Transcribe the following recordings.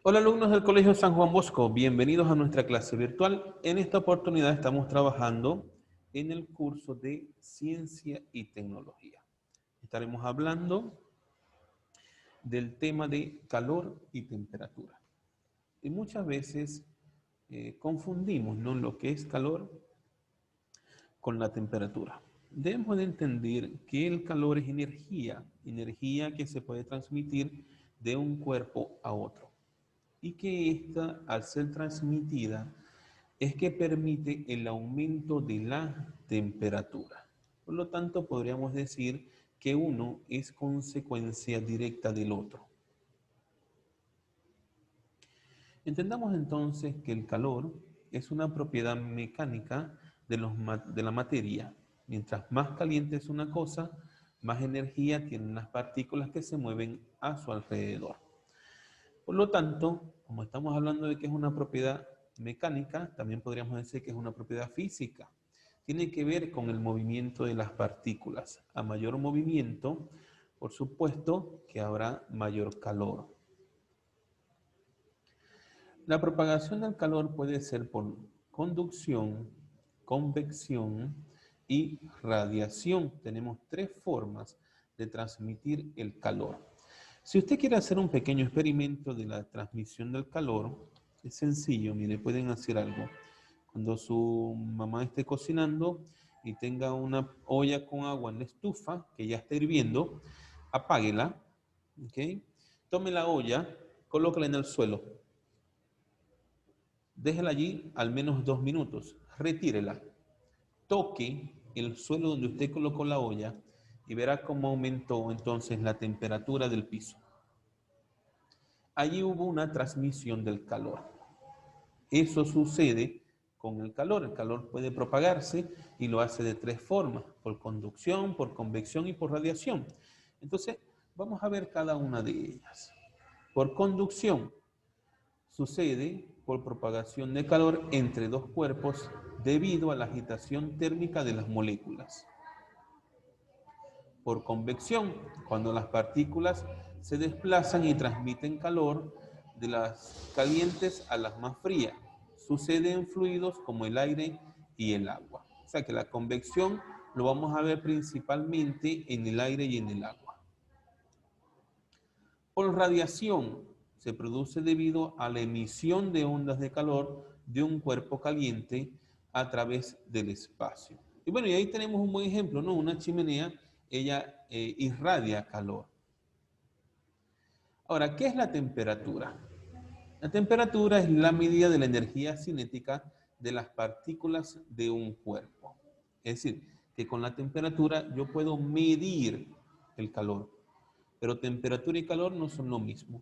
Hola alumnos del Colegio San Juan Bosco, bienvenidos a nuestra clase virtual. En esta oportunidad estamos trabajando en el curso de Ciencia y Tecnología. Estaremos hablando del tema de calor y temperatura. Y muchas veces confundimos, ¿no?, lo que es calor con la temperatura. Debemos de entender que el calor es energía que se puede transmitir de un cuerpo a otro. Y que esta, al ser transmitida, es que permite el aumento de la temperatura. Por lo tanto, podríamos decir que uno es consecuencia directa del otro. Entendamos entonces que el calor es una propiedad mecánica de la materia. Mientras más caliente es una cosa, más energía tienen las partículas que se mueven a su alrededor. Por lo tanto, como estamos hablando de que es una propiedad mecánica, también podríamos decir que es una propiedad física. Tiene que ver con el movimiento de las partículas. A mayor movimiento, por supuesto que habrá mayor calor. La propagación del calor puede ser por conducción, convección y radiación. Tenemos tres formas de transmitir el calor. Si usted quiere hacer un pequeño experimento de la transmisión del calor, es sencillo, mire, pueden hacer algo. Cuando su mamá esté cocinando y tenga una olla con agua en la estufa, que ya está hirviendo, apáguela, ¿ok? Tome la olla, colóquela en el suelo, déjela allí al menos 2 minutos, retírela, toque el suelo donde usted colocó la olla y verá cómo aumentó entonces la temperatura del piso. Allí hubo una transmisión del calor. Eso sucede con el calor. El calor puede propagarse y lo hace de tres formas: por conducción, por convección y por radiación. Entonces, vamos a ver cada una de ellas. Por conducción, sucede por propagación de calor entre dos cuerpos debido a la agitación térmica de las moléculas. Por convección, cuando las partículas se desplazan y transmiten calor de las calientes a las más frías. Sucede en fluidos como el aire y el agua. O sea que la convección lo vamos a ver principalmente en el aire y en el agua. Por radiación, se produce debido a la emisión de ondas de calor de un cuerpo caliente a través del espacio. Y bueno, y ahí tenemos un buen ejemplo, ¿no? Una chimenea, ella irradia calor. Ahora, ¿qué es la temperatura? La temperatura es la medida de la energía cinética de las partículas de un cuerpo. Es decir, que con la temperatura yo puedo medir el calor, pero temperatura y calor no son lo mismo.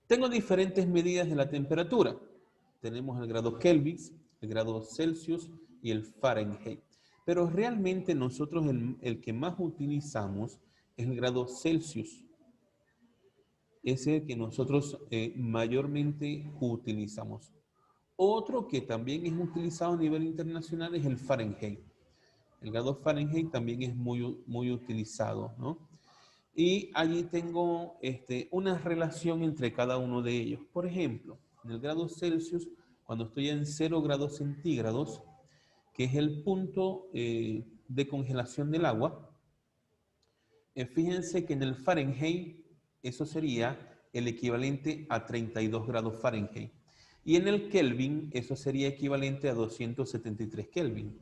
Tengo diferentes medidas de la temperatura. Tenemos el grado Kelvin, el grado Celsius y el Fahrenheit. Pero realmente nosotros el que más utilizamos es el grado Celsius. Es el que nosotros mayormente utilizamos. Otro que también es utilizado a nivel internacional es el Fahrenheit. El grado Fahrenheit también es muy utilizado, ¿no? Y allí tengo una relación entre cada uno de ellos. Por ejemplo, en el grado Celsius, cuando estoy en 0 grados centígrados, que es el punto de congelación del agua, fíjense que en el Fahrenheit eso sería el equivalente a 32 grados Fahrenheit. Y en el Kelvin eso sería equivalente a 273 Kelvin.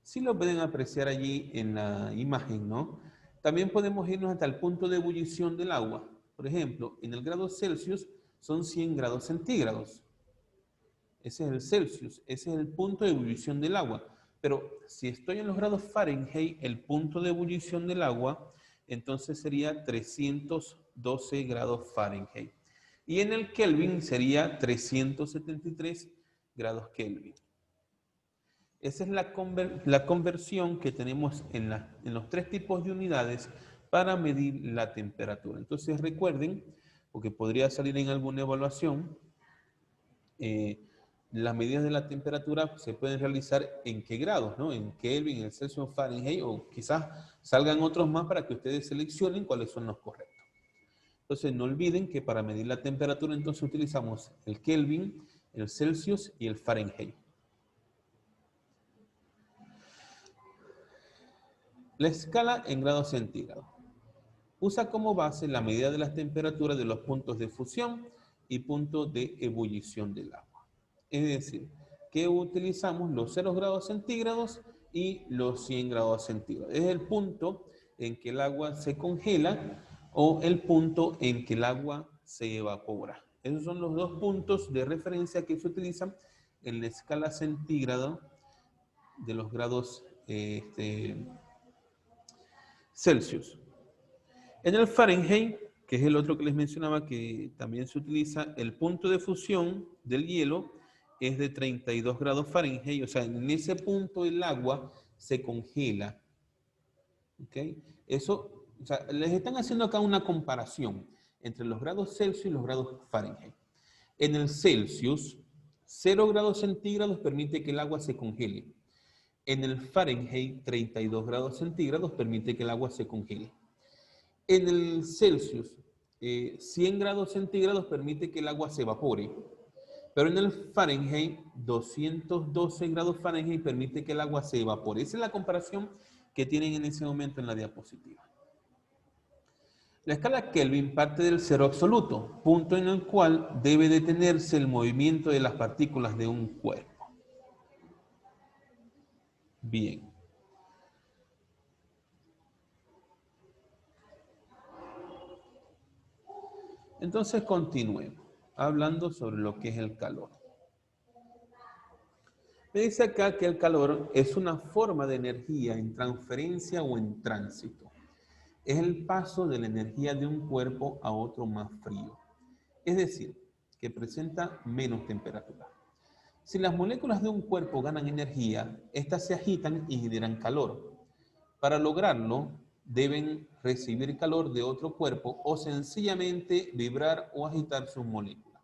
Sí lo pueden apreciar allí en la imagen, ¿no? También podemos irnos hasta el punto de ebullición del agua. Por ejemplo, en el grado Celsius son 100 grados centígrados. Ese es el Celsius, ese es el punto de ebullición del agua. Pero si estoy en los grados Fahrenheit, el punto de ebullición del agua, entonces sería 312 grados Fahrenheit. Y en el Kelvin sería 373 grados Kelvin. Esa es la conversión que tenemos en los tres tipos de unidades para medir la temperatura. Entonces recuerden, porque podría salir en alguna evaluación, las medidas de la temperatura se pueden realizar en qué grados, ¿no? En Kelvin, en Celsius, Fahrenheit, o quizás salgan otros más para que ustedes seleccionen cuáles son los correctos. Entonces, no olviden que para medir la temperatura, entonces utilizamos el Kelvin, el Celsius y el Fahrenheit. La escala en grados centígrados usa como base la medida de las temperaturas de los puntos de fusión y puntos de ebullición del agua. Es decir, que utilizamos los 0 grados centígrados y los 100 grados centígrados. Es el punto en que el agua se congela o el punto en que el agua se evapora. Esos son los dos puntos de referencia que se utilizan en la escala centígrada de los grados Celsius. En el Fahrenheit, que es el otro que les mencionaba que también se utiliza, el punto de fusión del hielo es de 32 grados Fahrenheit, o sea, en ese punto el agua se congela. ¿Ok? Eso, o sea, les están haciendo acá una comparación entre los grados Celsius y los grados Fahrenheit. En el Celsius, 0 grados centígrados permite que el agua se congele. En el Fahrenheit, 32 grados centígrados permite que el agua se congele. En el Celsius, 100 grados centígrados permite que el agua se evapore. Pero en el Fahrenheit, 212 grados Fahrenheit permite que el agua se evapore. Esa es la comparación que tienen en ese momento en la diapositiva. La escala Kelvin parte del cero absoluto, punto en el cual debe detenerse el movimiento de las partículas de un cuerpo. Bien. Entonces continuemos, hablando sobre lo que es el calor. Me dice acá que el calor es una forma de energía en transferencia o en tránsito. Es el paso de la energía de un cuerpo a otro más frío. Es decir, que presenta menos temperatura. Si las moléculas de un cuerpo ganan energía, éstas se agitan y generan calor. Para lograrlo, deben recibir calor de otro cuerpo o sencillamente vibrar o agitar sus moléculas.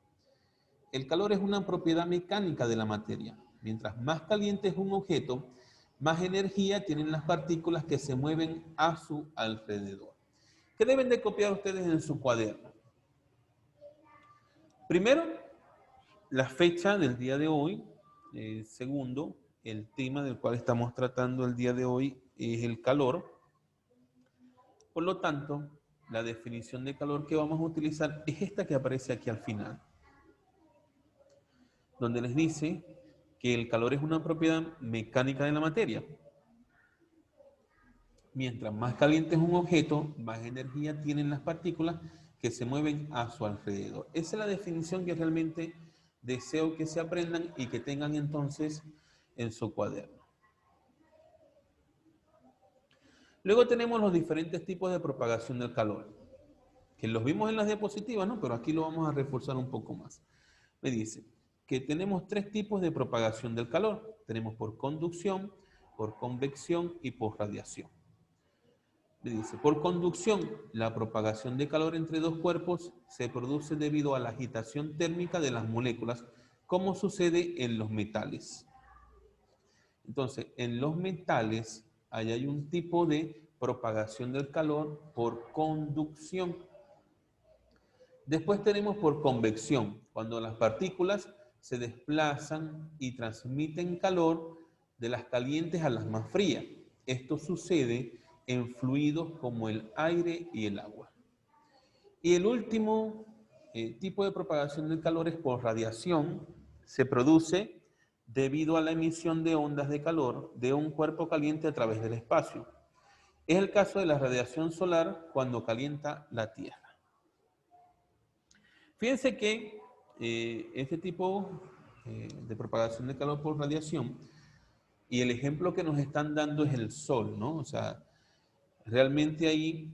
El calor es una propiedad mecánica de la materia. Mientras más caliente es un objeto, más energía tienen las partículas que se mueven a su alrededor. ¿Qué deben de copiar ustedes en su cuaderno? Primero, la fecha del día de hoy. Segundo, el tema del cual estamos tratando el día de hoy es el calor. Por lo tanto, la definición de calor que vamos a utilizar es esta que aparece aquí al final, donde les dice que el calor es una propiedad mecánica de la materia. Mientras más caliente es un objeto, más energía tienen las partículas que se mueven a su alrededor. Esa es la definición que realmente deseo que se aprendan y que tengan entonces en su cuaderno. Luego tenemos los diferentes tipos de propagación del calor, que los vimos en las diapositivas, ¿no? Pero aquí lo vamos a reforzar un poco más. Me dice que tenemos 3 tipos de propagación del calor. Tenemos por conducción, por convección y por radiación. Me dice, por conducción, la propagación de calor entre dos cuerpos se produce debido a la agitación térmica de las moléculas, como sucede en los metales. Entonces, en los metales, ahí hay un tipo de propagación del calor por conducción. Después tenemos por convección, cuando las partículas se desplazan y transmiten calor de las calientes a las más frías. Esto sucede en fluidos como el aire y el agua. Y el último tipo de propagación del calor es por radiación. Se produce debido a la emisión de ondas de calor de un cuerpo caliente a través del espacio. Es el caso de la radiación solar cuando calienta la Tierra. Fíjense que este tipo de propagación de calor por radiación, y el ejemplo que nos están dando es el Sol, ¿no? O sea, realmente ahí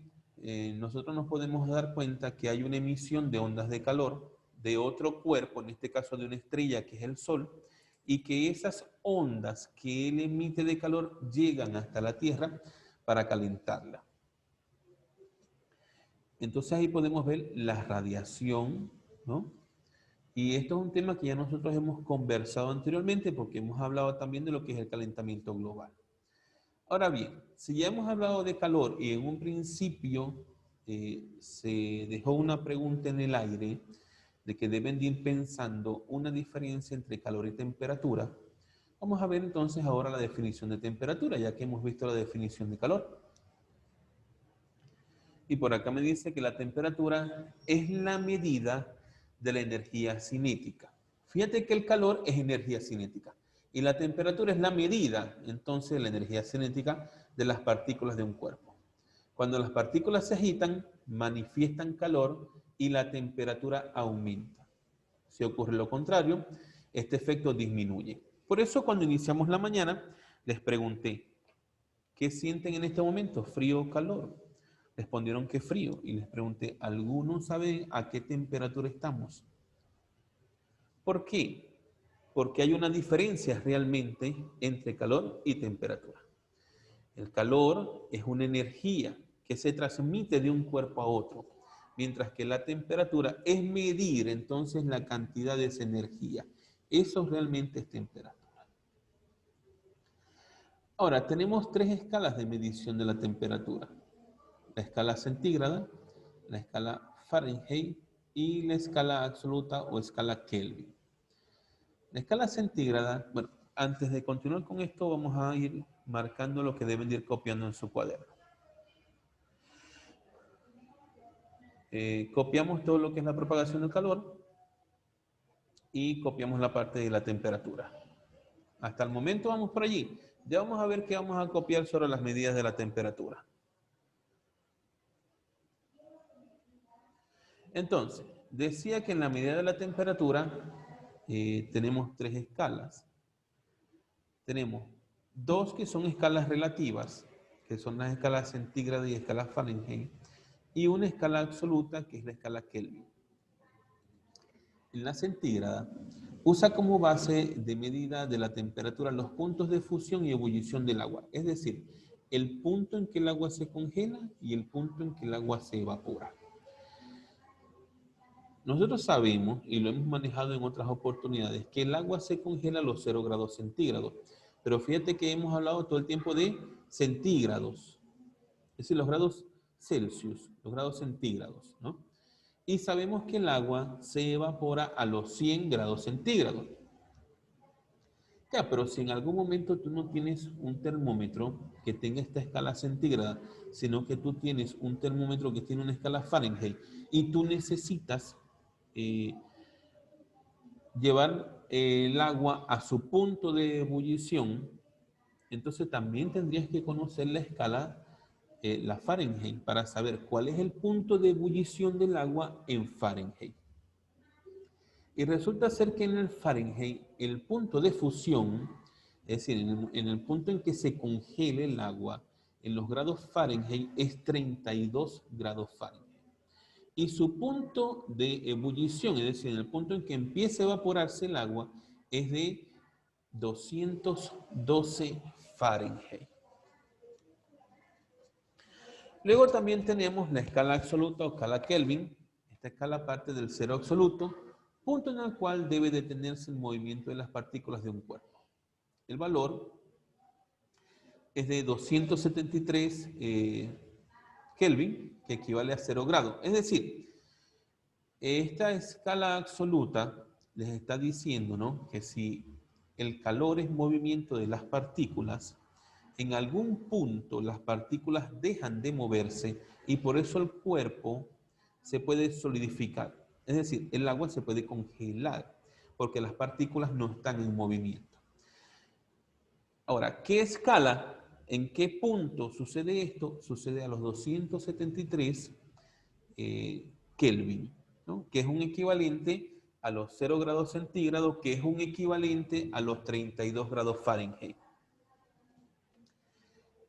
nosotros nos podemos dar cuenta que hay una emisión de ondas de calor de otro cuerpo, en este caso de una estrella que es el Sol, y que esas ondas que él emite de calor llegan hasta la Tierra para calentarla. Entonces ahí podemos ver la radiación, ¿no? Y esto es un tema que ya nosotros hemos conversado anteriormente porque hemos hablado también de lo que es el calentamiento global. Ahora bien, si ya hemos hablado de calor y en un principio se dejó una pregunta en el aire de que deben de ir pensando una diferencia entre calor y temperatura. Vamos a ver entonces ahora la definición de temperatura, ya que hemos visto la definición de calor. Y por acá me dice que la temperatura es la medida de la energía cinética. Fíjate que el calor es energía cinética y la temperatura es la medida, entonces, de la energía cinética de las partículas de un cuerpo. Cuando las partículas se agitan, manifiestan calor y la temperatura aumenta. Si ocurre lo contrario, este efecto disminuye. Por eso cuando iniciamos la mañana, les pregunté, ¿qué sienten en este momento? ¿Frío o calor? Respondieron que frío. Y les pregunté, ¿alguno sabe a qué temperatura estamos? ¿Por qué? Porque hay una diferencia realmente entre calor y temperatura. El calor es una energía que se transmite de un cuerpo a otro, mientras que la temperatura es medir entonces la cantidad de esa energía. Eso realmente es temperatura. Ahora, tenemos tres escalas de medición de la temperatura. La escala centígrada, la escala Fahrenheit y la escala absoluta o escala Kelvin. La escala centígrada, bueno, antes de continuar con esto vamos a ir marcando lo que deben de ir copiando en su cuaderno. Copiamos todo lo que es la propagación del calor y copiamos la parte de la temperatura. Hasta el momento vamos por allí. Ya vamos a ver qué vamos a copiar sobre las medidas de la temperatura. Entonces, decía que en la medida de la temperatura tenemos tres escalas. Tenemos dos que son escalas relativas, que son las escalas centígrada y escala Fahrenheit, y una escala absoluta, que es la escala Kelvin. En la centígrada, usa como base de medida de la temperatura los puntos de fusión y ebullición del agua, es decir, el punto en que el agua se congela y el punto en que el agua se evapora. Nosotros sabemos, y lo hemos manejado en otras oportunidades, que el agua se congela a los 0 grados centígrados. Pero fíjate que hemos hablado todo el tiempo de centígrados, es decir, los grados Celsius, los grados centígrados, ¿no? Y sabemos que el agua se evapora a los 100 grados centígrados. Ya, pero si en algún momento tú no tienes un termómetro que tenga esta escala centígrada, sino que tú tienes un termómetro que tiene una escala Fahrenheit y tú necesitas llevar el agua a su punto de ebullición, entonces también tendrías que conocer la escala, la Fahrenheit, para saber cuál es el punto de ebullición del agua en Fahrenheit. Y resulta ser que en el Fahrenheit, el punto de fusión, es decir, en el punto en que se congela el agua, en los grados Fahrenheit, es 32 grados Fahrenheit. Y su punto de ebullición, es decir, en el punto en que empieza a evaporarse el agua, es de 212 Fahrenheit. Luego también tenemos la escala absoluta o escala Kelvin. Esta escala parte del cero absoluto, punto en el cual debe detenerse el movimiento de las partículas de un cuerpo. El valor es de 273 Kelvin, que equivale a 0 grados. Es decir, esta escala absoluta les está diciendo, ¿no?, que si el calor es movimiento de las partículas, en algún punto las partículas dejan de moverse y por eso el cuerpo se puede solidificar. Es decir, el agua se puede congelar porque las partículas no están en movimiento. Ahora, ¿qué escala? ¿En qué punto sucede esto? Sucede a los 273 Kelvin, ¿no?, que es un equivalente a los 0 grados centígrados, que es un equivalente a los 32 grados Fahrenheit.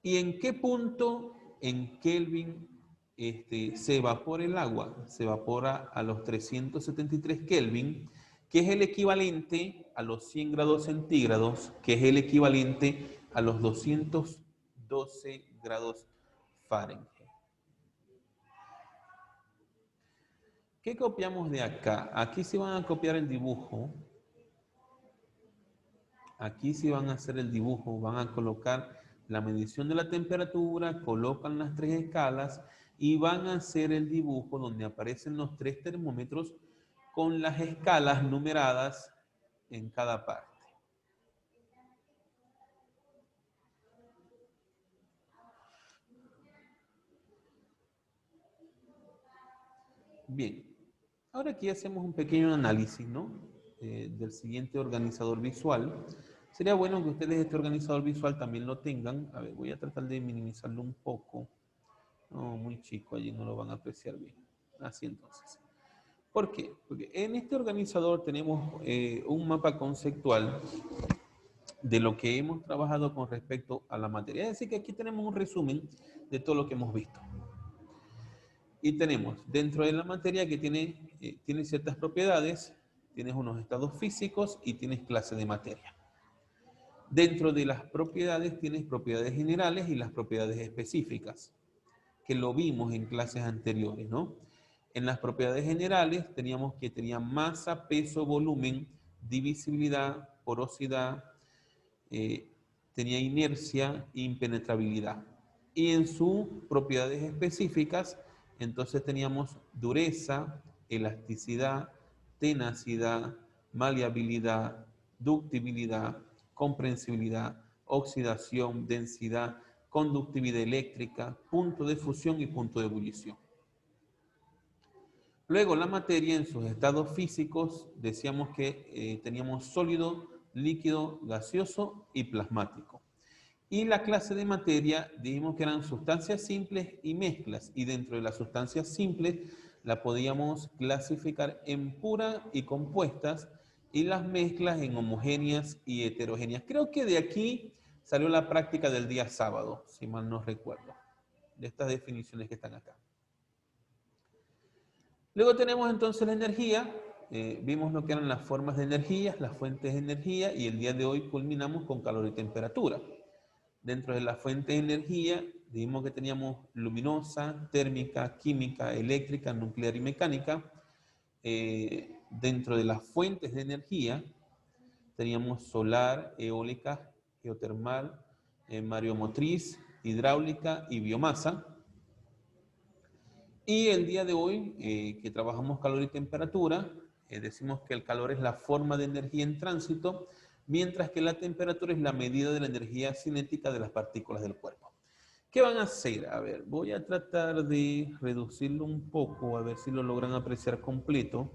¿Y en qué punto en Kelvin se evapora el agua? Se evapora a los 373 Kelvin, que es el equivalente a los 100 grados centígrados, que es el equivalente a los 212 grados Fahrenheit. ¿Qué copiamos de acá? Aquí se van a copiar el dibujo. Aquí sí van a hacer el dibujo, van a colocar la medición de la temperatura, colocan las tres escalas y van a hacer el dibujo donde aparecen los 3 termómetros con las escalas numeradas en cada parte. Bien, ahora aquí hacemos un pequeño análisis, ¿no? Del siguiente organizador visual. Sería bueno que ustedes este organizador visual también lo tengan. A ver, voy a tratar de minimizarlo un poco. No, muy chico, allí no lo van a apreciar bien. Así entonces. ¿Por qué? Porque en este organizador tenemos un mapa conceptual de lo que hemos trabajado con respecto a la materia. Es decir, que aquí tenemos un resumen de todo lo que hemos visto. Y tenemos dentro de la materia que tiene ciertas propiedades, tienes unos estados físicos y tienes clase de materia. Dentro de las propiedades tienes propiedades generales y las propiedades específicas, que lo vimos en clases anteriores, ¿no? En las propiedades generales teníamos que tenía masa, peso, volumen, divisibilidad, porosidad, tenía inercia e impenetrabilidad. Y en sus propiedades específicas, entonces teníamos dureza, elasticidad, tenacidad, maleabilidad, ductibilidad, comprensibilidad, oxidación, densidad, conductividad eléctrica, punto de fusión y punto de ebullición. Luego la materia en sus estados físicos decíamos que teníamos sólido, líquido, gaseoso y plasmático. Y la clase de materia dijimos que eran sustancias simples y mezclas, y dentro de las sustancias simples la podíamos clasificar en pura y compuestas, y las mezclas en homogéneas y heterogéneas. Creo que de aquí salió la práctica del día sábado, si mal no recuerdo, de estas definiciones que están acá. Luego tenemos entonces la energía, vimos lo que eran las formas de energía, las fuentes de energía, y el día de hoy culminamos con calor y temperatura. Dentro de las fuentes de energía, dijimos que teníamos luminosa, térmica, química, eléctrica, nuclear y mecánica. Dentro de las fuentes de energía, teníamos solar, eólica, geotermal, mareomotriz, hidráulica y biomasa. Y el día de hoy, que trabajamos calor y temperatura, decimos que el calor es la forma de energía en tránsito, mientras que la temperatura es la medida de la energía cinética de las partículas del cuerpo. ¿Qué van a hacer? A ver, voy a tratar de reducirlo un poco, a ver si lo logran apreciar completo.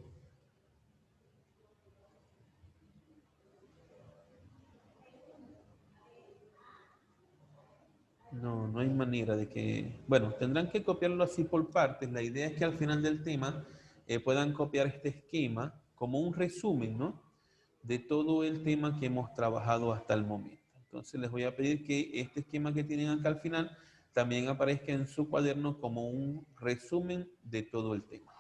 No, no hay manera de que... Bueno, tendrán que copiarlo así por partes. La idea es que al final del tema puedan copiar este esquema como un resumen, ¿no? De todo el tema que hemos trabajado hasta el momento. Entonces les voy a pedir que este esquema que tienen acá al final también aparezca en su cuaderno como un resumen de todo el tema.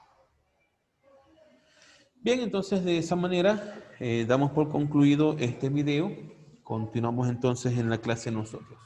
Bien, entonces de esa manera damos por concluido este video. Continuamos entonces en la clase nosotros.